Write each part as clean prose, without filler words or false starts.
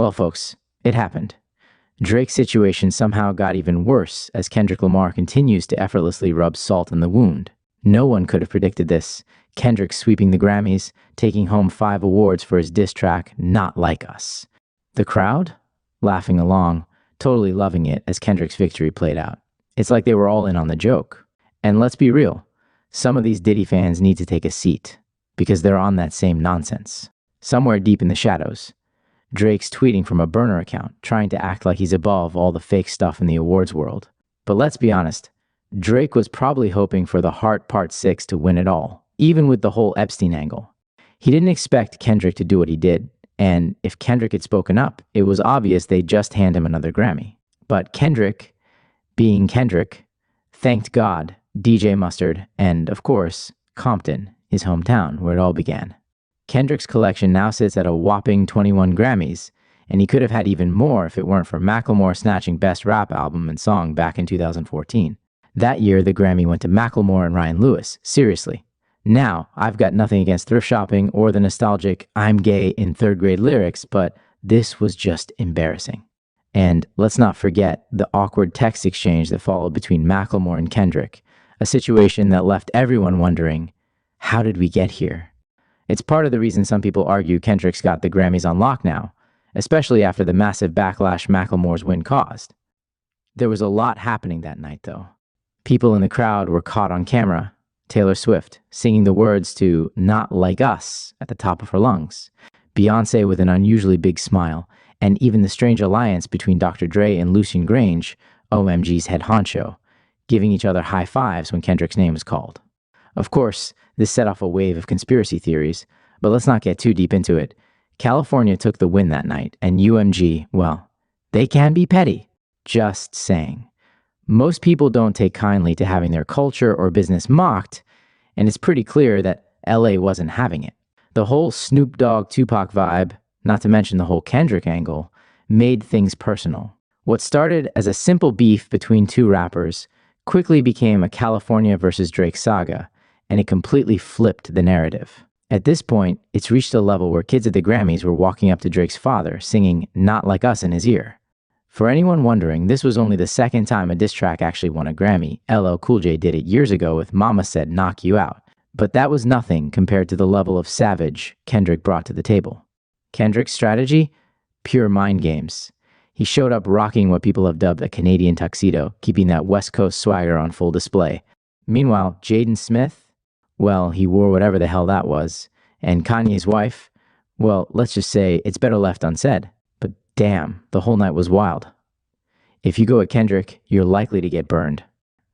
Well, folks, it happened. Drake's situation somehow got even worse as Kendrick Lamar continues to effortlessly rub salt in the wound. No one could have predicted this. Kendrick sweeping the Grammys, taking home 5 awards for his diss track, Not Like Us. The crowd? Laughing along, totally loving it as Kendrick's victory played out. It's like they were all in on the joke. And let's be real, some of these Diddy fans need to take a seat, because they're on that same nonsense. Somewhere deep in the shadows, Drake's tweeting from a burner account, trying to act like he's above all the fake stuff in the awards world. But let's be honest, Drake was probably hoping for the Heart Part 6 to win it all, even with the whole Epstein angle. He didn't expect Kendrick to do what he did, and if Kendrick had spoken up, it was obvious they'd just hand him another Grammy. But Kendrick, being Kendrick, thanked God, DJ Mustard, and, of course, Compton, his hometown, where it all began. Kendrick's collection now sits at a whopping 21 Grammys, and he could have had even more if it weren't for Macklemore snatching Best Rap Album and Song back in 2014. That year, the Grammy went to Macklemore and Ryan Lewis. Seriously. Now, I've got nothing against thrift shopping or the nostalgic I'm gay in 3rd grade lyrics, but this was just embarrassing. And let's not forget the awkward text exchange that followed between Macklemore and Kendrick, a situation that left everyone wondering, how did we get here? It's part of the reason some people argue Kendrick's got the Grammys on lock now, especially after the massive backlash Macklemore's win caused. There was a lot happening that night, though. People in the crowd were caught on camera. Taylor Swift singing the words to Not Like Us at the top of her lungs. Beyoncé with an unusually big smile, and even the strange alliance between Dr. Dre and Lucian Grange, OMG's head honcho, giving each other high fives when Kendrick's name was called. Of course, this set off a wave of conspiracy theories, but let's not get too deep into it. California took the win that night, and UMG, well, they can be petty. Just saying. Most people don't take kindly to having their culture or business mocked, and it's pretty clear that LA wasn't having it. The whole Snoop Dogg Tupac vibe, not to mention the whole Kendrick angle, made things personal. What started as a simple beef between two rappers quickly became a California versus Drake saga, and it completely flipped the narrative. At this point, it's reached a level where kids at the Grammys were walking up to Drake's father, singing Not Like Us in his ear. For anyone wondering, this was only the second time a diss track actually won a Grammy. LL Cool J did it years ago with Mama Said Knock You Out. But that was nothing compared to the level of savage Kendrick brought to the table. Kendrick's strategy? Pure mind games. He showed up rocking what people have dubbed a Canadian tuxedo, keeping that West Coast swagger on full display. Meanwhile, Jaden Smith? Well, he wore whatever the hell that was. And Kanye's wife? Well, let's just say it's better left unsaid. But damn, the whole night was wild. If you go at Kendrick, you're likely to get burned.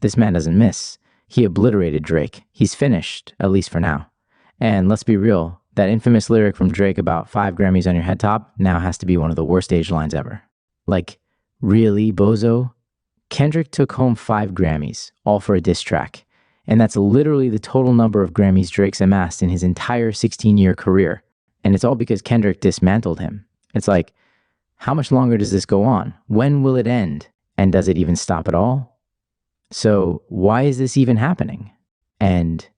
This man doesn't miss. He obliterated Drake. He's finished, at least for now. And let's be real, that infamous lyric from Drake about 5 Grammys on your head top now has to be one of the worst stage lines ever. Like, really, bozo? Kendrick took home 5 Grammys, all for a diss track. And that's literally the total number of Grammys Drake's amassed in his entire 16-year career. And it's all because Kendrick dismantled him. It's like, how much longer does this go on? When will it end? And does it even stop at all? So why is this even happening? And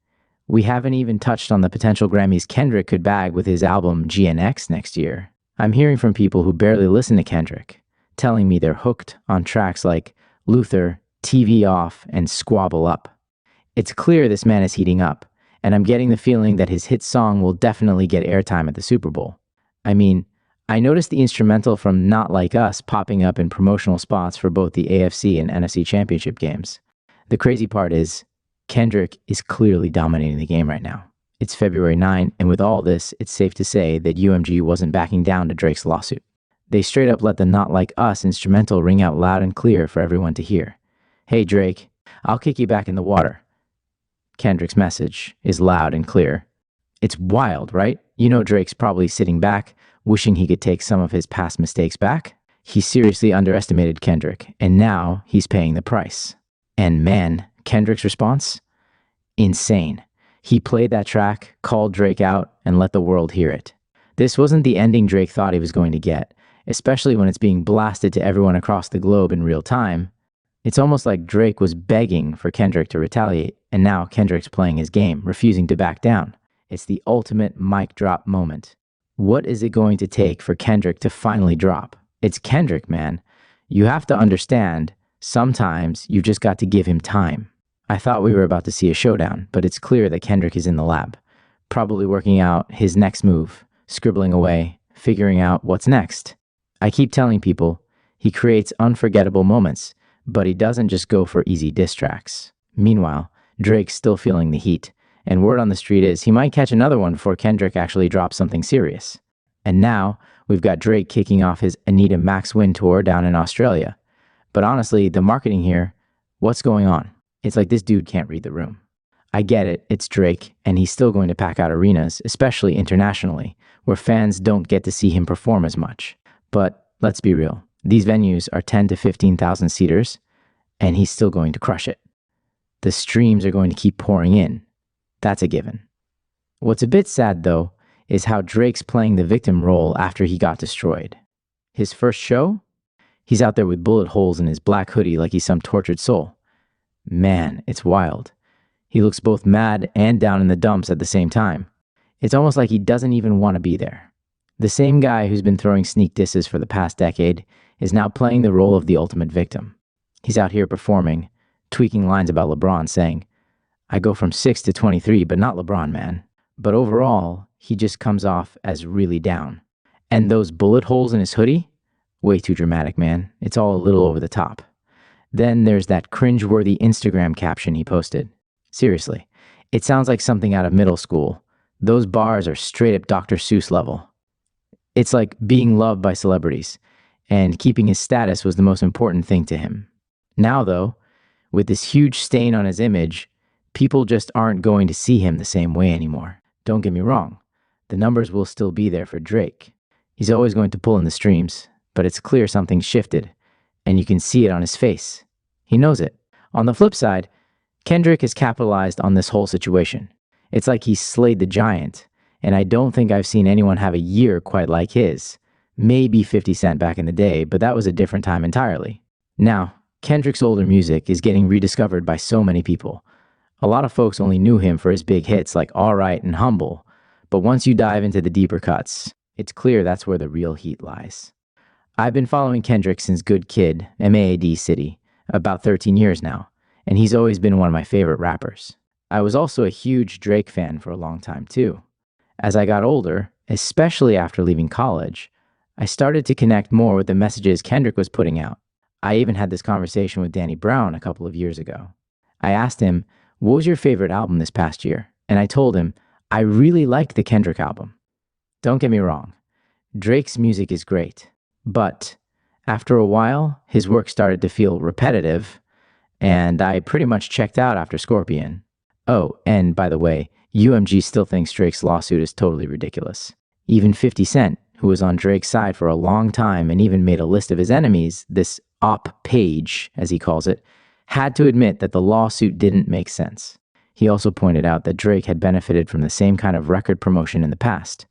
we haven't even touched on the potential Grammys Kendrick could bag with his album GNX next year. I'm hearing from people who barely listen to Kendrick, telling me they're hooked on tracks like Luther, TV Off, and Squabble Up. It's clear this man is heating up, and I'm getting the feeling that his hit song will definitely get airtime at the Super Bowl. I mean, I noticed the instrumental from Not Like Us popping up in promotional spots for both the AFC and NFC championship games. The crazy part is, Kendrick is clearly dominating the game right now. It's February 9, and with all this, it's safe to say that UMG wasn't backing down to Drake's lawsuit. They straight up let the Not Like Us instrumental ring out loud and clear for everyone to hear. Hey Drake, I'll kick you back in the water. Kendrick's message is loud and clear. It's wild, right? You know Drake's probably sitting back, wishing he could take some of his past mistakes back. He seriously underestimated Kendrick, and now he's paying the price. And man, Kendrick's response? Insane. He played that track, called Drake out, and let the world hear it. This wasn't the ending Drake thought he was going to get, especially when it's being blasted to everyone across the globe in real time. It's almost like Drake was begging for Kendrick to retaliate, and now Kendrick's playing his game, refusing to back down. It's the ultimate mic drop moment. What is it going to take for Kendrick to finally drop? It's Kendrick, man. You have to understand, sometimes you just got to give him time. I thought we were about to see a showdown, but it's clear that Kendrick is in the lab, probably working out his next move, scribbling away, figuring out what's next. I keep telling people, he creates unforgettable moments, but he doesn't just go for easy diss tracks. Meanwhile, Drake's still feeling the heat, and word on the street is he might catch another one before Kendrick actually drops something serious. And now, we've got Drake kicking off his Anita Max Win tour down in Australia. But honestly, the marketing here, what's going on? It's like this dude can't read the room. I get it, it's Drake, and he's still going to pack out arenas, especially internationally, where fans don't get to see him perform as much. But let's be real, these venues are 10 to 15,000 seaters, and he's still going to crush it. The streams are going to keep pouring in. That's a given. What's a bit sad, though, is how Drake's playing the victim role after he got destroyed. His first show? He's out there with bullet holes in his black hoodie like he's some tortured soul. Man, it's wild. He looks both mad and down in the dumps at the same time. It's almost like he doesn't even want to be there. The same guy who's been throwing sneak disses for the past decade is now playing the role of the ultimate victim. He's out here performing, tweaking lines about LeBron, saying, "I go from 6 to 23, but not LeBron, man." But overall, he just comes off as really down. And those bullet holes in his hoodie? Way too dramatic, man. It's all a little over the top. Then there's that cringe-worthy Instagram caption he posted. Seriously, it sounds like something out of middle school. Those bars are straight up Dr. Seuss level. It's like being loved by celebrities, and keeping his status was the most important thing to him. Now, though, with this huge stain on his image, people just aren't going to see him the same way anymore. Don't get me wrong, the numbers will still be there for Drake. He's always going to pull in the streams, but it's clear something's shifted, and you can see it on his face. He knows it. On the flip side, Kendrick has capitalized on this whole situation. It's like he's slayed the giant, and I don't think I've seen anyone have a year quite like his. Maybe 50 Cent back in the day, but that was a different time entirely. Now, Kendrick's older music is getting rediscovered by so many people. A lot of folks only knew him for his big hits like Alright and Humble, but once you dive into the deeper cuts, it's clear that's where the real heat lies. I've been following Kendrick since Good Kid, MAAD City, about 13 years now, and he's always been one of my favorite rappers. I was also a huge Drake fan for a long time too. As I got older, especially after leaving college, I started to connect more with the messages Kendrick was putting out. I even had this conversation with Danny Brown a couple of years ago. I asked him, "What was your favorite album this past year?" And I told him, I really liked the Kendrick album. Don't get me wrong, Drake's music is great, but after a while, his work started to feel repetitive, and I pretty much checked out after Scorpion. Oh, and by the way, UMG still thinks Drake's lawsuit is totally ridiculous. Even 50 Cent, who was on Drake's side for a long time and even made a list of his enemies, this op page, as he calls it, had to admit that the lawsuit didn't make sense. He also pointed out that Drake had benefited from the same kind of record promotion in the past.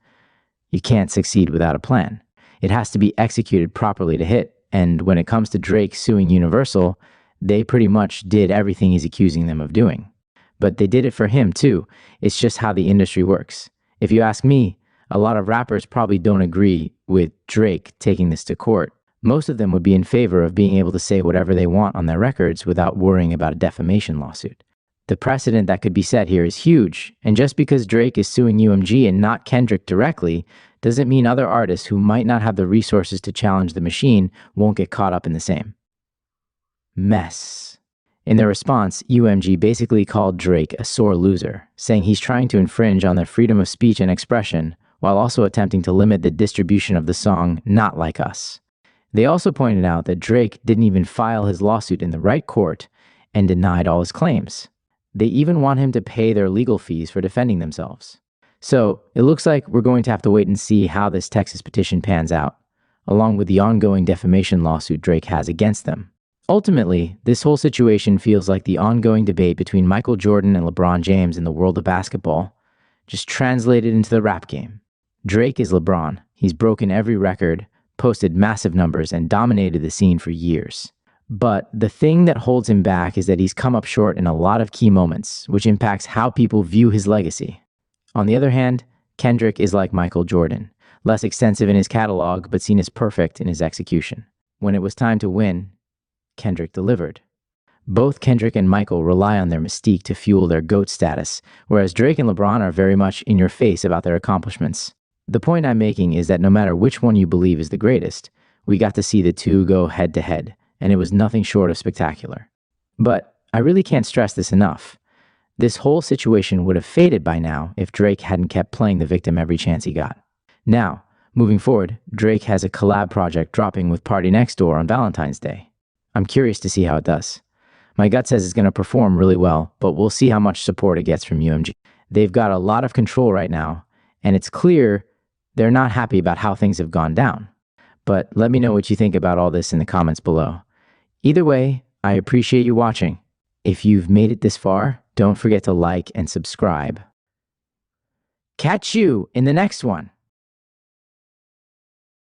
You can't succeed without a plan. It has to be executed properly to hit, and when it comes to Drake suing Universal, they pretty much did everything he's accusing them of doing. But they did it for him too. It's just how the industry works. If you ask me, a lot of rappers probably don't agree with Drake taking this to court. Most of them would be in favor of being able to say whatever they want on their records without worrying about a defamation lawsuit. The precedent that could be set here is huge, and just because Drake is suing UMG and not Kendrick directly doesn't mean other artists who might not have the resources to challenge the machine won't get caught up in the same mess. In their response, UMG basically called Drake a sore loser, saying he's trying to infringe on their freedom of speech and expression while also attempting to limit the distribution of the song Not Like Us. They also pointed out that Drake didn't even file his lawsuit in the right court and denied all his claims. They even want him to pay their legal fees for defending themselves. So it looks like we're going to have to wait and see how this Texas petition pans out, along with the ongoing defamation lawsuit Drake has against them. Ultimately, this whole situation feels like the ongoing debate between Michael Jordan and LeBron James in the world of basketball, just translated into the rap game. Drake is LeBron. He's broken every record, posted massive numbers, and dominated the scene for years. But the thing that holds him back is that he's come up short in a lot of key moments, which impacts how people view his legacy. On the other hand, Kendrick is like Michael Jordan. less extensive in his catalog, but seen as perfect in his execution. When it was time to win, Kendrick delivered. Both Kendrick and Michael rely on their mystique to fuel their GOAT status, whereas Drake and LeBron are very much in your face about their accomplishments. The point I'm making is that no matter which one you believe is the greatest, we got to see the two go head to head, and it was nothing short of spectacular. But I really can't stress this enough. This whole situation would have faded by now if Drake hadn't kept playing the victim every chance he got. Now, moving forward, Drake has a collab project dropping with PARTYNEXTDOOR on Valentine's Day. I'm curious to see how it does. My gut says it's going to perform really well, but we'll see how much support it gets from UMG. They've got a lot of control right now, and it's clear they're not happy about how things have gone down. But let me know what you think about all this in the comments below. Either way, I appreciate you watching. If you've made it this far, don't forget to like and subscribe. Catch you in the next one.